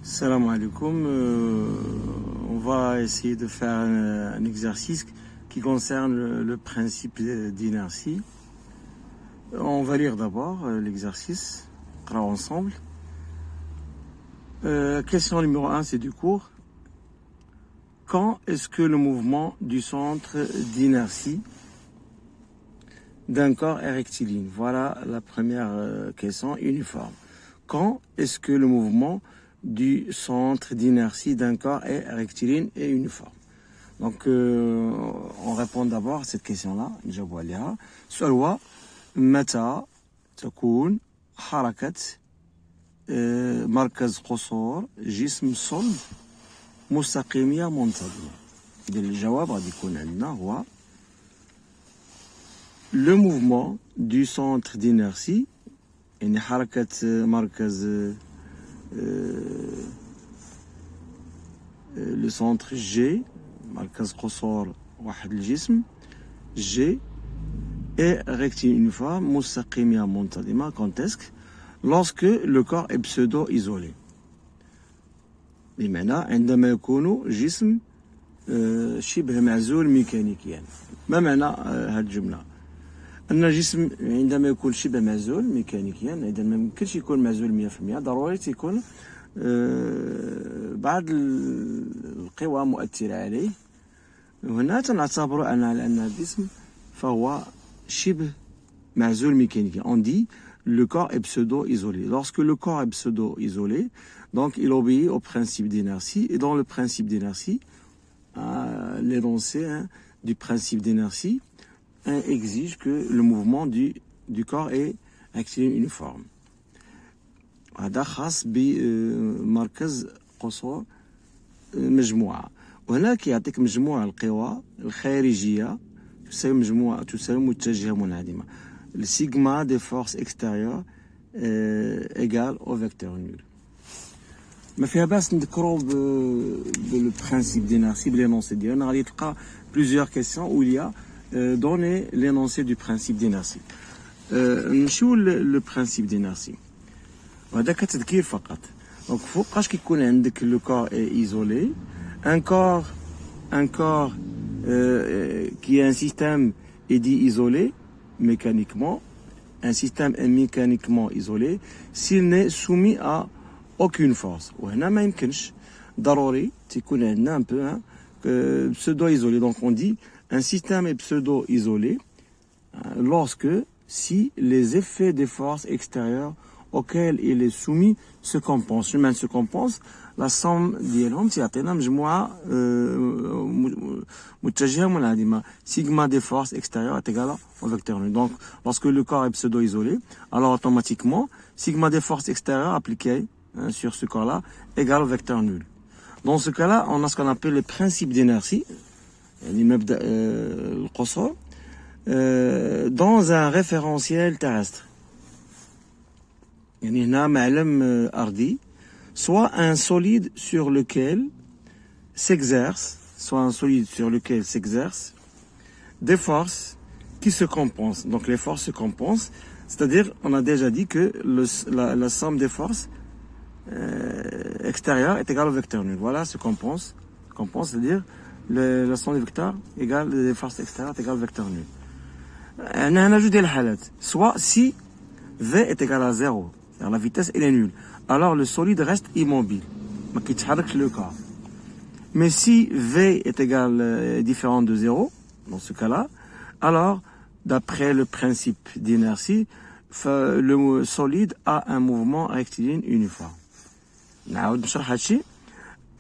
Salam alaikum. On va essayer de faire un exercice qui concerne le principe d'inertie. On va lire d'abord l'exercice ensemble. Question numéro 1, c'est du cours. Quand est-ce que le mouvement du centre d'inertie d'un corps est rectiligne? Voilà la première question uniforme. Quand est-ce que le mouvement du centre d'inertie d'un corps est rectiligne et uniforme? Donc, on répond d'abord à cette question-là. نجاوب عليها. السؤال هو متى تكون حركة مركز قصور جسم صلب مستقيمية منتظمة؟ إذا الجواب غادي يكون عندنا هو le mouvement du centre d'inertie يعني حركة مركز le centre G مركز قصور واحد الجسم G est rectiligne uniforme مستقيمية منتظمة. Quand est-ce que? Lorsque le corps est pseudo-isolé. بمعنى عندما يكون جسم شبه معزول ميكانيكيا. ما معنى هذه الجملة؟ أن الجسم عندما يكون شبه معزول ميكانيكيا، إذا ما يمكنش يكون معزول 100%، ضروري تكون بعض القوى مؤثرة عليه. وهنا تنعتبر أن الجسم فهو شبه معزول mécaniquement. On dit le corps est pseudo-isolé. Lorsque le corps est pseudo-isolé, donc il obéit au principe d'inertie. Et dans le principe d'inertie, l'énoncé du principe d'inertie exige que le mouvement du corps est rectiligne uniforme. هذا خاص بمركز قصور مجموعة. وهنا كيعطيك مجموعة القوى الخارجية تساوي متجهة منعدمة. Le sigma des forces extérieures égale au vecteur nul. ما فيها باس نذكروا le principe d'inertie بلينونسي ديالنا. غادي تلقى plusieurs questions où il y a donné l'énoncé du principe d'inertie. نمشيو le principe d'inertie. وهذا كتذكير فقط. Donc فوقاش كيكون عندك le corps est isolé, un corps qui est un système est dit isolé mécaniquement, un système est mécaniquement isolé s'il n'est soumis à aucune force. وهنا ما يمكنش ضروري تكون عندنا un peu pseudo-isolé. Donc on dit un système est pseudo-isolé si les effets des forces extérieures auxquelles il est soumis se compensent. Chemin se compense, la somme ديالهم تعطينا مجموعة متجهة منعدمة. Sigma des forces extérieures est égal au vecteur nul. Donc, lorsque le corps est pseudo-isolé, alors automatiquement, sigma des forces extérieures appliquées sur ce corps-là égale au vecteur nul. Dans ce cas-là, on a ce qu'on appelle le principe d'inertie, dans un référentiel terrestre. يعني هنا معلم أرضي soit un solide sur lequel s'exerce des forces qui se compensent. Donc les forces se compensent, c'est-à-dire on a déjà dit que la somme des forces extérieures est égale au vecteur nul. Voilà, se compense, c'est-à-dire la somme des vecteurs égale des forces extérieures est égale au vecteur nul. On a ajouté les حالات. Soit si V est égal à 0, la vitesse elle est nulle, alors le solide reste immobile, ما كيتحركش le corps. Mais si V est égal différent de 0, dans ce cas-là, alors d'après le principe d'inertie, le solide a un mouvement rectiligne uniforme. نعاود نشرح هادشي.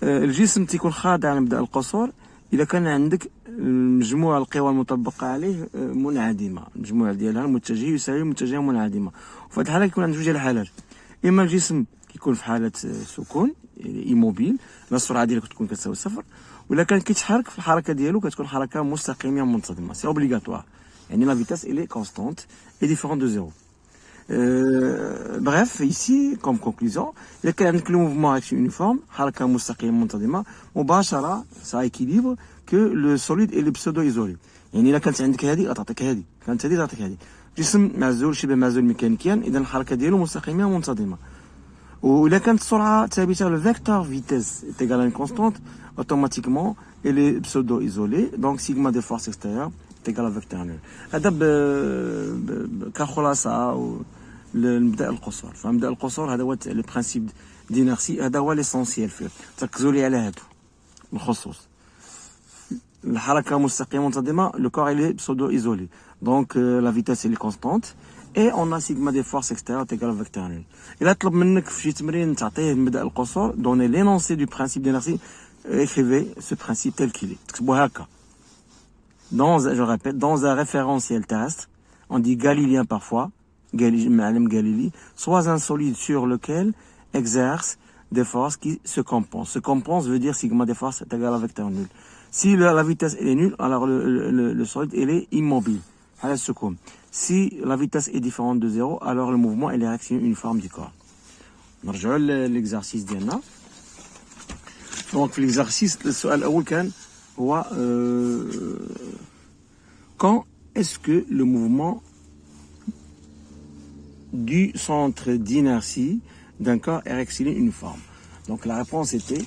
الجسم تيكون خاضع لمبدأ القصور إذا كان عندك مجموع القوى المطبقة عليه منعدمة، المجموع ديالها المتجه يساوي متجهة منعدمة. وفي هذه الحالة كيكون عندنا جوج ديال الحالات، إما الجسم كيكون في حالة سكون ايموبيل، السرعة ديالو كتكون كتساوي صفر، ولا كان كيتحرك في الحركة ديالو كتكون حركة مستقيمة منتظمة، سي اوبليغاتوار، يعني لا فيتاس إلي كونستانت et différente de 0. Bref, ici, comme conclusion, il y a le mouvement rectiligne uniforme, حركة مستقيمة منتظمة، مباشرة ça équilibre que le solide est le pseudo-isolé. يعني إلا كانت عندك هذه غتعطيك هذه، كانت هذه غتعطيك هذه. جسم معزول شبه معزول ميكانيكيا، إذا الحركة ديالو مستقيمة منتظمة. وإذا كانت السرعة ثابتة le vecteur vitesse est égal à une constante, automatiquement elle est pseudo-isolée, donc sigma des forces extérieures est égal à vecteur nul. هذا كخلاصة المبدأ القصور. فمبدأ القصور هذا هو le principe d'inertie، هذا هو l'essentiel فيه. تركزوا لي على هادو بالخصوص. الحركة مستقيمة منتظمة، le corps il est pseudo-isolé. Donc la vitesse elle est constante. Et on a sigma des forces extérieures égale au vecteur nul. إلا طلب منك في شي تمرين تعطيه مبدأ القصور، donnez l'énoncé du principe d'inertie, écrivez ce principe tel qu'il est. تكتبوه هكا. Je répète, dans un référentiel terrestre, on dit galiléen parfois, Galilée, soit un solide sur lequel exerce des forces qui se compensent. Se compense veut dire sigma des forces est égal à vecteur nul. Si la vitesse elle est nulle, alors le solide il est immobile. Si la vitesse est différente de 0, alors le mouvement est la réaction uniforme du corps. نرجعوا l'exercice ديالنا. Donc l'exercice السؤال الأول كان هو quand est-ce que le mouvement du centre d'inertie d'un corps est rectiligne uniforme? Donc la réponse était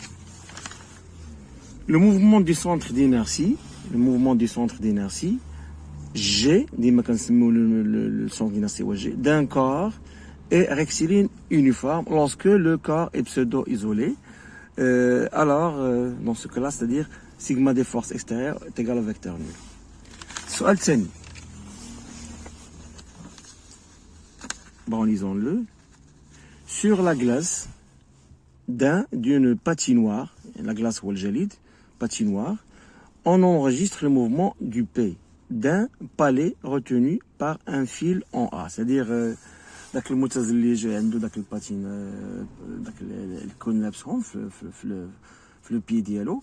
le mouvement du centre d'inertie, G, le centre d'inertie G, d'un corps est rectiligne uniforme lorsque le corps est pseudo-isolé. Dans ce cas-là, c'est-à-dire sigma des forces extérieures est égal au vecteur nul. Su'al thani. Bon, lisons-le. Sur la glace d'une patinoire, la glace ou le jalid, patinoire, on enregistre le mouvement du P d'un palais retenu par un fil en A. C'est-à-dire, داك المتزلج عنده داك الباتين داك اللي كون لابسهم في لو بي ديالو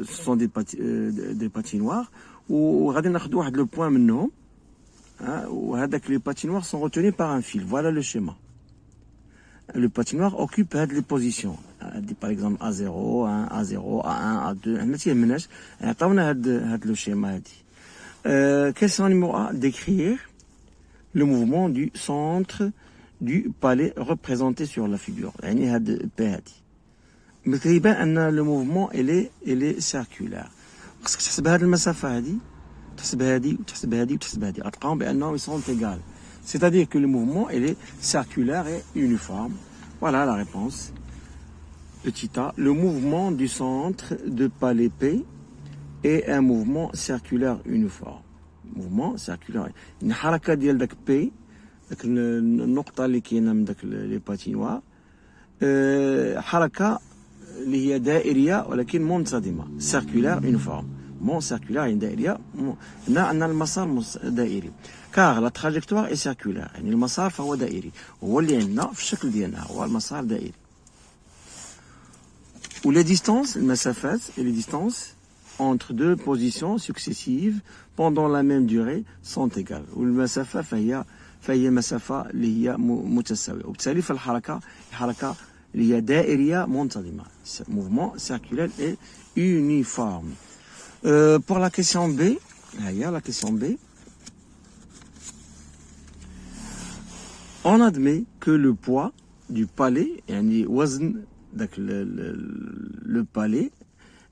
سون دي باتينوار وغادي ناخذ واحد لو بوين منهم وهذاك لي باتينوار سون روتوني بار ان فيل. Voilà le schéma. Le patinoire occupe les positions. Par exemple A0, A1, A0, A1, A2. حنا تيهمناش عطاونا هاد لو شيما هادي. Question numéro A, décrire le mouvement du centre du palais représenté sur la figure. يعني هاد P هادي. كيبان أن le mouvement il est circulaire. خصك تحسب هاد المسافة هادي، تحسب هادي وتحسب هادي وتحسب هادي. غتلقاهم بأنهم ils sont égales. C'est-à-dire que le mouvement il est circulaire et uniforme. Voilà la réponse. Petit a, le mouvement du centre de palais P est un mouvement circulaire uniforme. Mouvement circulaire. Une haraka ديال داك P، داك النقطة اللي كاينة من داك لي باتينوار، حركة اللي هي دائرية ولكن منتظمة. circulaire uniforme. مون circulaire يعني دائرية. هنا عندنا المسار دائري. كار لا تراجيكتوار اي سيركولار، يعني المسار فهو دائري، هو اللي عندنا في الشكل ديالنا هو المسار دائري. و لي ديستانس المسافات et les distances entre deux positions successives pendant la même durée sont égales. والمسافة فهي مسافة اللي هي متساوية، وبالتالي فالحركة حركة اللي هي دائرية منتظمة. mouvement circulaire et uniforme. Pour la question B, هي la question B. On admet que le poids du palais, يعني وزن داك le palais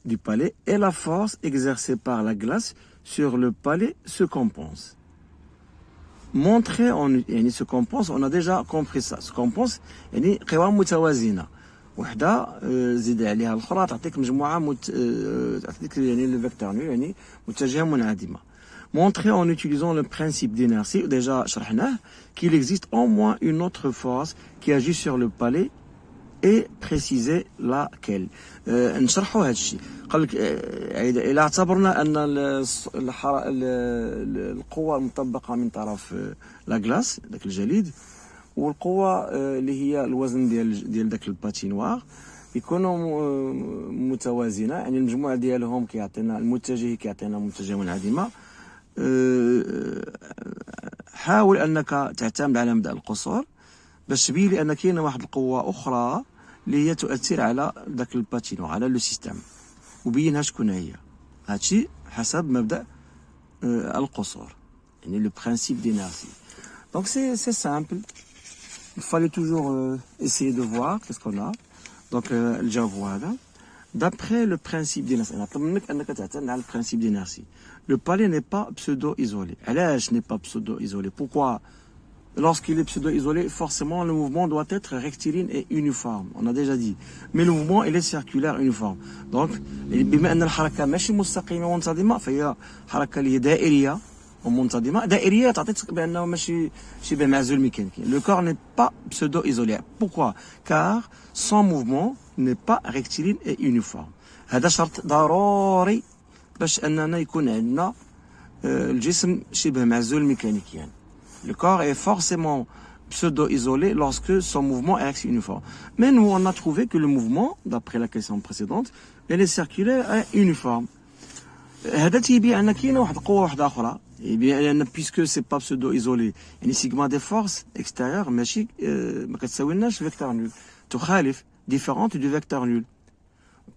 du palais et la force exercée par la glace sur le palais se compensent. Montrer يعني se compense, on a déjà compris ça. Se compense يعني قوام متوازنة. وحدة زيد عليها الأخرى تعطيك مجموعة تعطيك يعني le vecteur nul يعني متجهة منعدمة. Montrer en utilisant le principe d'inertie, déjà شرحناه, qu'il existe au moins une autre force qui agit sur le palais et préciser laquelle. نشرحوا هذا الشيء. قال لك إذا اعتبرنا أن القوة المطبقة من طرف لا غلاس داك الجليد والقوة اللي هي الوزن ديال داك الباتينوار يكونوا متوازنة، يعني المجموع ديالهم كيعطينا المتجه كيعطينا متجه منعدمة. حاول أنك تعتمد على مبدأ القصور باش تبين لي أن كاينة واحد القوة أخرى اللي هي تؤثر على داك الباتينوار على لو سيستيم، وبينها شكون هي. هادشي حسب مبدأ القصور، يعني لو برانسيب دينارسي. دونك سي سامبل. il fallait toujours essayer de voir qu'est-ce qu'on a. Donc, le jawab هذا. D'après le principe d'inertie, le principe d'inertie, le palais n'est pas pseudo-isolé. L'âge n'est pas pseudo-isolé. Pourquoi? Lorsqu'il est pseudo-isolé, forcément, le mouvement doit être rectiligne et uniforme. On a déjà dit. Mais le mouvement, il est circulaire uniforme. Donc, بما أن الحركة ماشي مستقيمة ومنتظمة فهي حركة اللي هي دائرية ومنتظمة. دائرية تعطيك بأنه ماشي شبه معزول ميكانيكي. Le corps n'est pas pseudo-isolé. Pourquoi? Car son mouvement n'est pas rectiligne et uniforme. هذا شرط ضروري باش أننا يكون عندنا الجسم شبه معزول ميكانيكيا. Le corps est forcément pseudo-isolé lorsque son mouvement est uniforme. Mais nous, on a trouvé que le mouvement, d'après la question précédente, elle est circulaire et uniforme. هذا تيبين أن كاينة واحد القوة واحدة أخرى. Puisque c'est pas pseudo-isolé, يعني sigma des forces extérieures ماشي ما كتساويناش vecteur nul. تخالف différente du vecteur nul.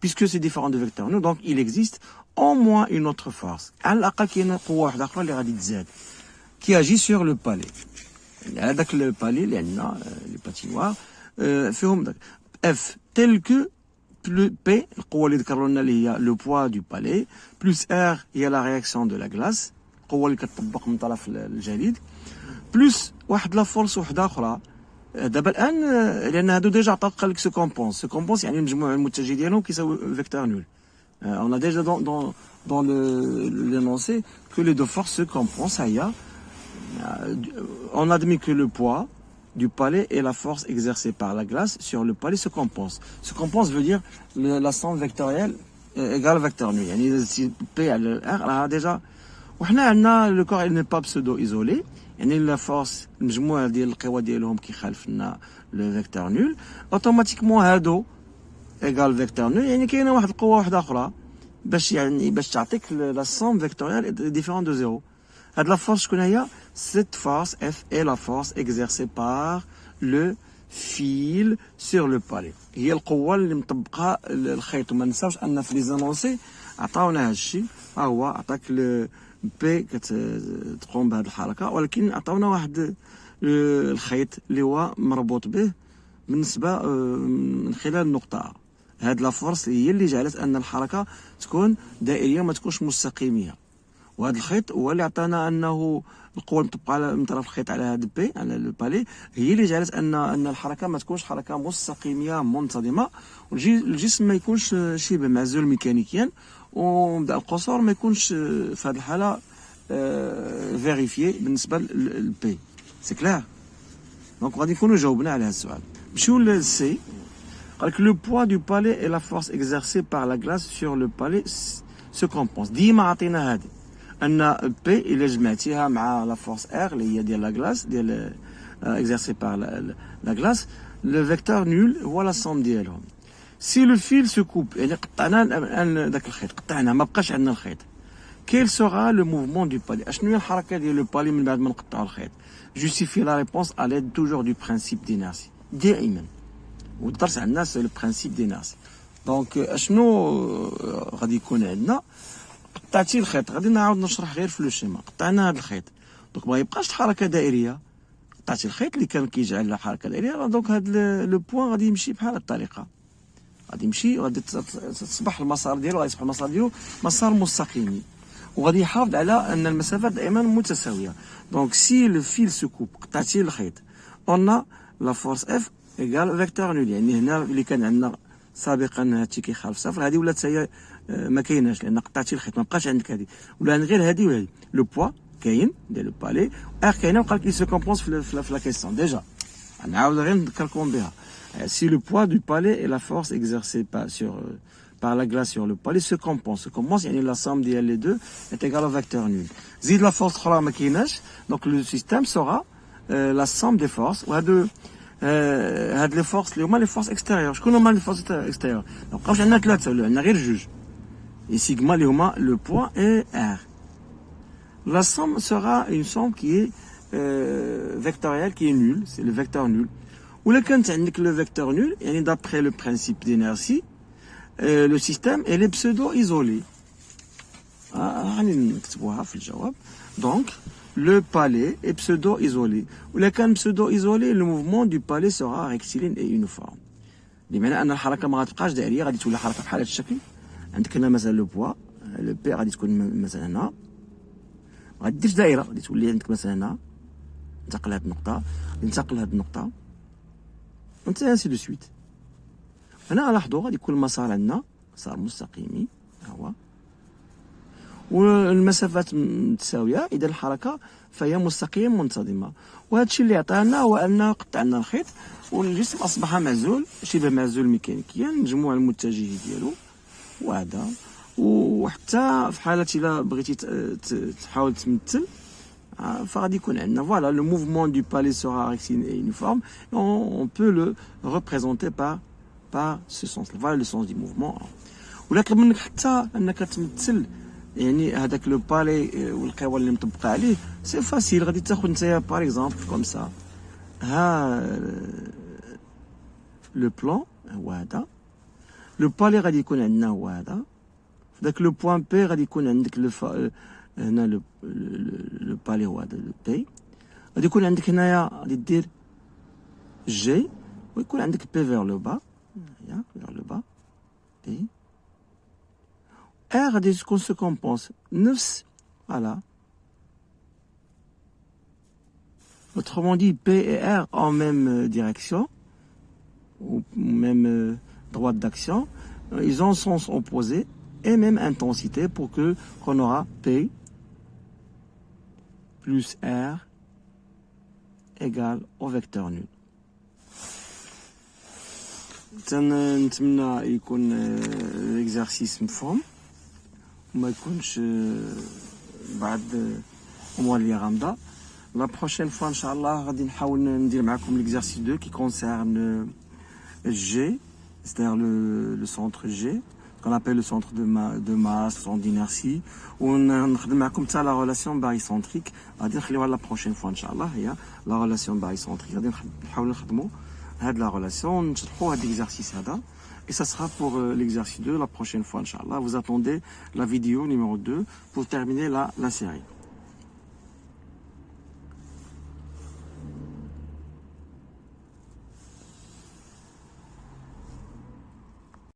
Puisque c'est différent du vecteur nul, donc il existe au moins une autre force. على الأقل كاينة قوة واحدة أخرى اللي غادي تزاد. Qui agit sur le palais. هذاك le palais اللي عندنا les patinoires فيهم F tel que P القوة اللي ذكروا لنا اللي هي le poids du palais plus R هي la réaction de la glace القوة اللي كتطبق من طرف الجليد plus واحد لا فورس وحدة أخرى دابا الآن لأن هادو ديجا عطاك لك سو كومبونس يعني المجموع المتجه ديالهم كيساوي فيكتور نول. On a déjà dans l'énoncé que les deux forces se compensent. On admet que le poids du palais et la force exercée par la glace sur le palais se compensent. Se compense veut dire la somme vectorielle égale vecteur nul. يعني si P على R راه déjà وحنا عندنا le corps il n'est pas pseudo-isolé. يعني la force المجموع ديال القوى ديالهم كيخالف لنا le vecteur nul. Automatiquement هادو égale vecteur nul. يعني كاينه واحد القوة واحدة أخرى باش تعطيك la somme vectorielle est différente de zéro. La force qu'on a, cette force F est la force exercée par le fil sur le palais. هي القوة اللي مطبقها الخيط وما ننساوش أن في لي زانونسي عطاونا هذا الشيء هو عطاك بي كتقوم بهذه الحركة ولكن عطاونا واحد الخيط اللي هو مربوط به بالنسبة من خلال النقطة. هذه لا فورس هي اللي جعلت أن الحركة تكون دائرية وما تكونش مستقيمية. وهذا الخيط هو اللي عطانا انه القوه المطبقه من طرف الخيط على هذا بي على لو بالي هي اللي جعلت ان الحركه ما تكونش حركه مستقيمه منتظمه والجسم ما يكونش شبه معزول ميكانيكيا ومبدا القصور ما يكونش في هذه الحاله فيريفيي بالنسبه للبي. سي كلير دونك غادي نكونوا جاوبنا على هذا السؤال. نمشيو للسي قال لك لو بوا دو بالي اي لا فورس اكزercée par la glace sur le palais se compense. ديما عطينا هذه ان بي الى جمعتيها مع لا فورس ار اللي هي ديال لا غلاس ديال اكزercée par la glace le vecteur nul هو لا سوم ديالهم. سي لو فيل سو كوب يعني قطعنا الان داك الخيط قطعناه ما بقاش عندنا الخيط. كيل سورا لو موفمون دو بالي اشنو هي الحركه ديال لو بالي من بعد ما نقطعوا الخيط. جوستيفي لا ريبونس على l'aide toujours du principe d'inertie دائما والدرس عندنا سي لو برانسيپ دينارسي. دونك اشنو غادي يكون عندنا قطعتي الخيط غادي نعاود نشرح غير في لو شيما قطعنا هذا الخيط دونك ما يبقاش حركه دائريه قطعتي الخيط اللي كان كيجعل لها حركه دائريه دونك هذا لو بوين غادي يمشي بحال الطريقه غادي يمشي غادي تصبح المسار ديالو غادي يصبح المسار ديالو مسار مستقيم وغادي يحافظ على ان المسافات دائما متساويه. دونك سي لو فيل سو كوب قطعتي الخيط اون لا فورس اف ايغال فيكتور نول يعني هنا اللي كان عندنا سابقا هادشي كيخالف صفر هذه ولات هي ما كايناش لان قطعتي الخيط ما بقاش عندك هذه ولا غير هذه وهذه لو بوا كاين ديال لو بالي ار كاينه وقال لك لي سو كومبونس في لا كيسيون ديجا نعاود غير نذكركم بها. Si le poids du palais et la force exercée par la glace sur le palais se compense. يعني la somme ديال les deux est égale au vecteur nul. زيد la force اخرى ما كايناش donc le système sera la somme des forces وهادو هاد لي فورس اللي هما لي فورس اكستيريور. شكون هما لي فورس اكستيريور؟ ما بقاوش عندنا ثلاثه ولا عندنا غير جوج et sigma اللي هما le poids et r. La somme sera une somme qui est vectorielle qui est nulle, c'est le vecteur nul. ولا كانت عندك le vecteur nul يعني d'après le principe d'inertie le système elle est pseudo isolé. غادي نكتبوها في الجواب. Donc le palais est pseudo-isolé. Ou la can pseudo-isolé, le mouvement du palais sera rectiligne et uniforme. بمعنى أن الحركة ما غتبقاش دائرية، غادي تولي حركة بحال هذا الشكل. عندك هنا مثلا لو بوا، لو بي غادي تكون مثلا هنا، ما غاديش دائرة، غادي تولي عندك مثلا هنا، انتقل لهاد النقطة، انتقل لهاد النقطة، وانت انسي دو سويت. هنا لاحظوا غادي يكون المسار عندنا مسار مستقيمي، ها هو. والمسافات متساويه، اذا الحركه فهي مستقيم منتظمه. وهذا الشيء اللي عطانا هو ان قطعنا الخيط والجسم اصبح معزول، شبه معزول ميكانيكيا، المجموع المتجهي ديالو وهذا. وحتى في حاله الا بغيتي تحاول تمثل فغادي يكون عندنا فوالا لو موفمون دو بالي سورا ريكتيلين اي يونيفورم، اون بو لو ريبريزونتي par ce sens. Voilà le sens du mouvement. ولكن منك حتى انك تمثل يعني هذاك لو بالي والقوى اللي مطبقه عليه سي فاسيل. غادي تاخذ نتايا باغ اكزومبل كوم سا، ها لو بلان هو هذا، لو بالي غادي يكون عندنا هو هذا، في داك لو بوين بي غادي يكون عندك هنا لو بالي هو هذا لو بي، غادي يكون عندك هنايا غادي دير جي، ويكون عندك بي فيغ لو با، vers le bas, P. R غادي تكون se compense نفس voilà. Autrement dit, P et R en même direction, ou même droite d'action, ils ont sens opposé et même intensité pour que qu'on aura P plus R égale au vecteur nul. نتمنى يكون الاكزرسيس مفهوم وما يكونش بعد امور اللي غامضه. لا بروشين فوا ان شاء الله غادي نحاول ندير معكم ليكزرسيس 2 كي كونسيرن G, c'est-à-dire le centre G, qu'on appelle le centre de masse, le centre d'inertie. ونخدم معكم حتى لا ريلاسيون باغيسنتريك، غادي نخليوها لا بروشين فوا ان شاء الله، هي لا ريلاسيون باغيسنتريك. غادي نحاولوا نخدموا هاد la relation, نشرحوا هاد l'exercice هذا. Et ça sera pour l'exercice 2 la prochaine fois, Inch'Allah. Vous attendez la vidéo numéro 2 pour terminer la série.